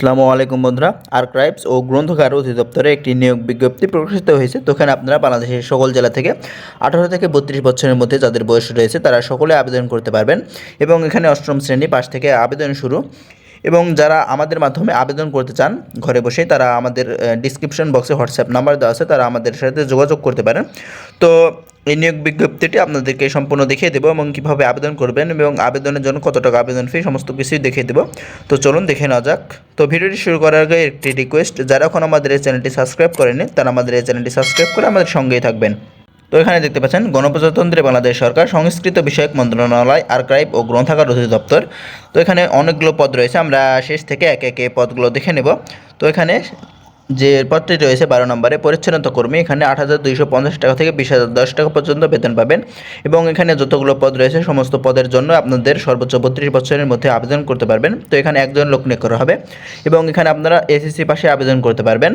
আসসালামু আলাইকুম বন্ধুরা। আর্কাইভস ও গ্রন্থাগার অধিদপ্তরে একটি নিয়োগ বিজ্ঞপ্তি প্রকাশিত হয়েছে। তো এখানে আপনারা বাংলাদেশের সকল জেলা থেকে 18 থেকে 32 বছরের মধ্যে যাদের বয়স রয়েছে তারা সকলে আবেদন করতে পারবেন এবং এখানে অষ্টম শ্রেণী পাশ থেকে আবেদন শুরু। এবং যারা আমাদের মাধ্যমে আবেদন করতে চান ঘরে বসে, তারা আমাদের ডিসক্রিপশন বক্সে হোয়াটসঅ্যাপ নাম্বার দেওয়া আছে, তারা আমাদের সাথে যোগাযোগ করতে পারেন। তো এই নিয়োগ বিজ্ঞপ্তিটি আপনাদেরকে সম্পূর্ণ দেখিয়ে দেবো এবং কীভাবে আবেদন করবেন এবং আবেদনের জন্য কত টাকা আবেদন ফি সমস্ত কিছুই দেখিয়ে দেবো। তো চলুন দেখে নেওয়া যাক। তো ভিডিওটি শুরু করার আগে একটি রিকোয়েস্ট, যারা এখন আমাদের এই চ্যানেলটি সাবস্ক্রাইব করেনি তারা আমাদের এই চ্যানেলটি সাবস্ক্রাইব করে আমাদের সঙ্গেই থাকবেন। তো এখানে দেখতে পাচ্ছেন গণপ্রজাতন্ত্রী বাংলাদেশ সরকার সংস্কৃত বিষয়ক মন্ত্রণালয়, আর্কাইভ ও গ্রন্থাগার অধিদপ্তর। তো এখানে অনেকগুলো পদ রয়েছে, আমরা শেষ থেকে একে একে পদগুলো দেখে নেব। তো এখানে যে পদটি রয়েছে 12 নম্বরে পরিচ্ছন্নতা কর্মী, এখানে 8,250 টাকা থেকে 20,010 টাকা পর্যন্ত বেতন পাবেন। এবং এখানে যতগুলো পদ রয়েছে সমস্ত পদের জন্য আপনাদের সর্বোচ্চ 32 বছরের মধ্যে আবেদন করতে পারবেন। তো এখানে একজন লোক নিয়োগ করা হবে এবং এখানে আপনারা এসএসসি পাশে আবেদন করতে পারবেন।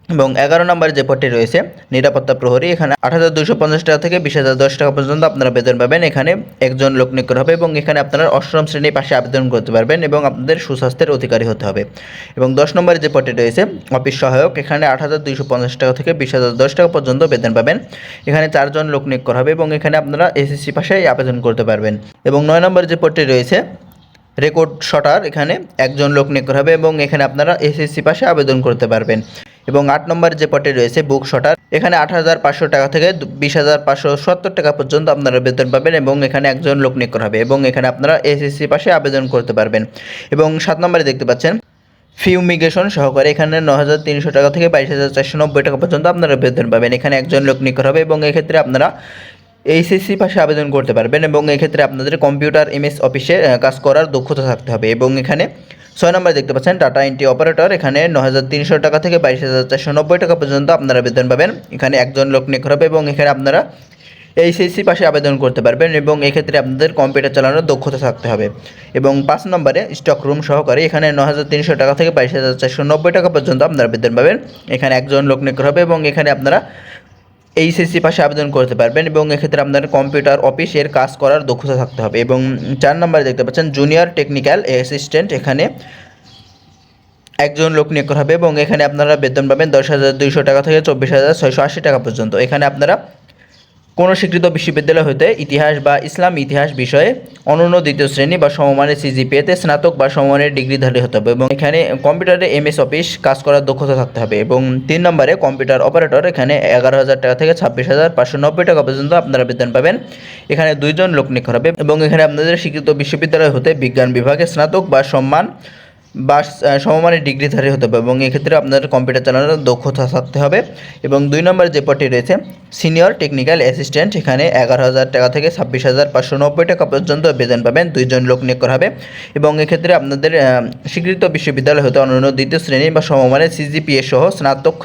এবং 11 নম্বরে যে পদটি রয়েছে নিরাপত্তা প্রহরী, এখানে 8,250 টাকা থেকে 20,010 টাকা পর্যন্ত আপনারা বেতন পাবেন। এখানে একজন লোক নিয়োগ করা হবে এবং এখানে আপনারা অষ্টম শ্রেণীর পাশে আবেদন করতে পারবেন এবং আপনাদের সুস্বাস্থ্যের অধিকারী হতে হবে। এবং 10 নম্বরে যে পদটি রয়েছে অফিস সহায়ক, এখানে 8,250 টাকা থেকে 20,010 টাকা পর্যন্ত বেতন পাবেন। এখানে 4 জন লোক নিয়োগ করা হবে এবং এখানে আপনারা এসএসসি পাশে আবেদন করতে পারবেন। এবং 9 নম্বরে যে পদটি রয়েছে রেকর্ড শটার, এখানে একজন লোক নিয়োগ করা হবে এবং এখানে আপনারা এসএসসি পাশে আবেদন করতে পারবেন। এবং 8 নম্বরে যে পদটি রয়েছে বুক শটার, এখানে 8,500 টাকা থেকে 20,570 টাকা পর্যন্ত আপনারা বেতন পাবেন এবং এখানে একজন লোক নিয়োগ করা হবে এবং এখানে আপনারা এসএসসি পাশে আবেদন করতে পারবেন। এবং 7 নম্বরে দেখতে পাচ্ছেন ফিউমিগেশন সহকারে, এখানে 9,300 টাকা থেকে 22,490 টাকা পর্যন্ত আপনারা বেতন পাবেন। এখানে একজন লোক নিয়োগ করা হবে এবং এক্ষেত্রে আপনারা এইচএসসি পাশে আবেদন করতে পারবেন এবং এক্ষেত্রে আপনাদের কম্পিউটার এমএস অফিসে কাজ করার দক্ষতা থাকতে হবে। এবং এখানে 6 নম্বরে দেখতে পাচ্ছেন ডাটা এন্ট্রি অপারেটর, এখানে 9,300 টাকা থেকে 22,490 টাকা পর্যন্ত আপনারা বেতন পাবেন। এখানে একজন লোক নিয়োগ করা হবে এবং এখানে আপনারা এইচএসসি পাশে আবেদন করতে পারবেন এবং এক্ষেত্রে আপনাদের কম্পিউটার চালানোর দক্ষতা থাকতে হবে। এবং 5 নম্বরে স্টক রুম সহকারী, এখানে 9,300 টাকা থেকে 22,490 টাকা পর্যন্ত আপনারা বেতন পাবেন। এখানে একজন লোক নিয়োগ করা হবে এবং এখানে আপনারা এইচএসসি পাশে আবেদন করতে পারবেন এবং এক্ষেত্রে আপনার কম্পিউটার অফিসের কাজ করার দক্ষতা থাকতে হবে। এবং 4 নম্বরে দেখতে পাচ্ছেন জুনিয়র টেকনিক্যাল অ্যাসিস্ট্যান্ট, এখানে একজন লোক নিয়োগ করা হবে এবং এখানে আপনারা বেতন পাবেন 10,200 টাকা থেকে 24,680 টাকা পর্যন্ত। এখানে আপনারা কোনো স্বীকৃত বিশ্ববিদ্যালয় হতে ইতিহাস বা ইসলাম ইতিহাস বিষয়ে অনন্য দ্বিতীয় শ্রেণী বা সমমানের সিজিপিএতে স্নাতক বা সমমানের ডিগ্রিধারী হতে হবে এবং এখানে কম্পিউটারে এমএস অফিস কাজ করার দক্ষতা থাকতে হবে। এবং 3 নম্বরে কম্পিউটার অপারেটর, এখানে 11,000 টাকা থেকে 26,590 টাকা পর্যন্ত আপনারা বেতন পাবেন। এখানে 2 জন লোক নিয়োগ করা হবে এবং এখানে আপনাদের স্বীকৃত বিশ্ববিদ্যালয় হতে বিজ্ঞান বিভাগে স্নাতক বা সমমানের ডিগ্রিধারী হতে হবে এবং এক্ষেত্রে আপনাদের কম্পিউটার চালানোর দক্ষতা থাকতে হবে। এবং 2 নম্বরে যে পদটি রয়েছে সিনিয়র টেকনিক্যাল অ্যাসিস্ট্যান্ট, এখানে 11,000 টাকা থেকে 26,590 টাকা পর্যন্ত বেতন পাবেন। 2 জন লোক নিয়োগ করা হবে এবং এক্ষেত্রে আপনাদের স্বীকৃত বিশ্ববিদ্যালয় হতে অন্যান্য দ্বিতীয় শ্রেণী বা সমমানের সিজিপিএ সহ স্নাতক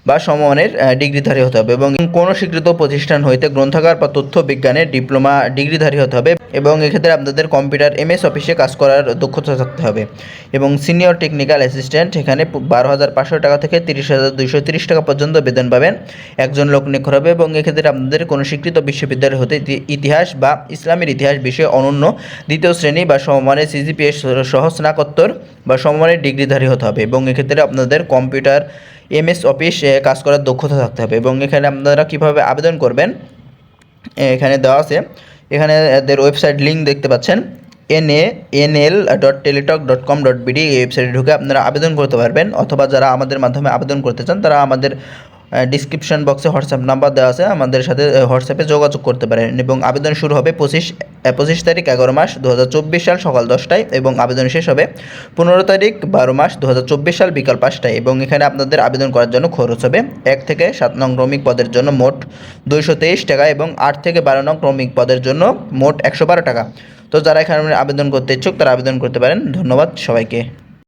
বা সমমানের ডিগ্রিধারী হতে হবে এবং কোনো স্বীকৃত প্রতিষ্ঠান হইতে গ্রন্থাগার বা তথ্য বিজ্ঞানের ডিপ্লোমা ডিগ্রিধারী হতে হবে এবং এক্ষেত্রে আপনাদের কম্পিউটার এমএস অফিসে কাজ করার দক্ষতা থাকতে হবে। এবং সিনিয়র টেকনিক্যাল অ্যাসিস্ট্যান্ট, এখানে 12,500 টাকা থেকে 30,230 টাকা পর্যন্ত বেতন পাবেন। একজন লোক নিয়োগ করা হবে এবং এক্ষেত্রে আপনাদের কোনো স্বীকৃত বিশ্ববিদ্যালয় হতে ইতিহাস বা ইসলামের ইতিহাস বিষয়ে অনন্য দ্বিতীয় শ্রেণী বা সমমানের সিজিপিএ সহ স্নাতকোত্তর বা সমমানের ডিগ্রিধারী হতে হবে এবং এক্ষেত্রে আপনাদের কম্পিউটার এমএস অফিস কাজ করার দক্ষতা থাকতে হবে। এবং এখানে আপনারা কীভাবে আবেদন করবেন এখানে দেওয়া আছে, এখানে এদের ওয়েবসাইট লিঙ্ক দেখতে পাচ্ছেন nanl.teletalk.com.bd, এই ওয়েবসাইটে ঢুকে আপনারা আবেদন করতে পারবেন। অথবা যারা আমাদের মাধ্যমে আবেদন করতে চান তারা আমাদের ডিসক্রিপশন বক্সে হোয়াটসঅ্যাপ নাম্বার দেওয়া আছে, আমাদের সাথে হোয়াটসঅ্যাপে যোগাযোগ করতে পারেন। এবং আবেদন শুরু হবে 25 তারিখ 11 মাস 2024 সাল সকাল 10টায় এবং আবেদন শেষ হবে 15 তারিখ 12 মাস 2024 সাল বিকাল 5টায়। এবং এখানে আপনাদের আবেদন করার জন্য খরচ হবে 1 থেকে 7 নং ক্রমিক পদের জন্য মোট 223 টাকা এবং 8 থেকে 12 নং ক্রমিক পদের জন্য মোট 112 টাকা। তো যারা এখানে আবেদন করতে ইচ্ছুক তারা আবেদন করতে পারেন। ধন্যবাদ সবাইকে।